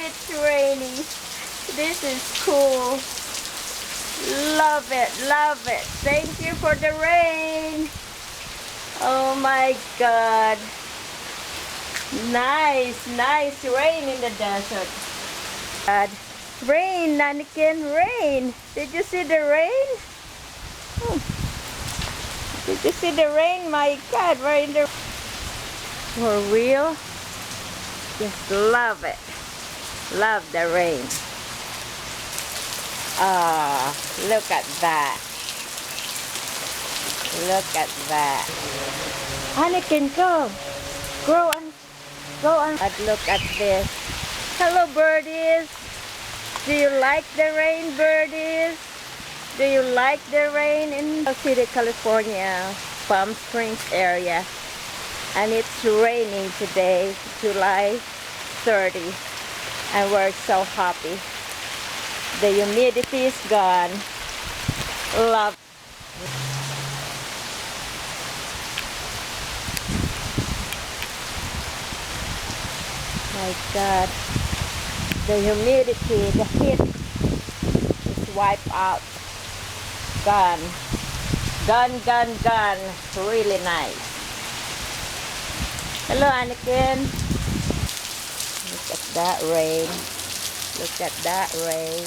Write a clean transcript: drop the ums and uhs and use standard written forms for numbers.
it's raining. This is cool. Love it, love it. Thank you for the rain. Oh my God. Nice, nice rain in the desert. God. Rain, Nanikin, rain. Did you see the rain? Oh. Did you see the rain? My God, we're in the... For real? Just love it. Love the rain. Ah, look at that. Look at that. Anakin, go. Go on. Look at this. Hello, birdies. Do you like the rain, birdies? Do you like the rain in City, California, Palm Springs area? And it's raining today, July 30. And we're so happy. The humidity is gone. Love. My God. The humidity, the heat is wiped out. Gone. Gone. Really nice. Hello, Anakin. Look at that rain. Look at that rain.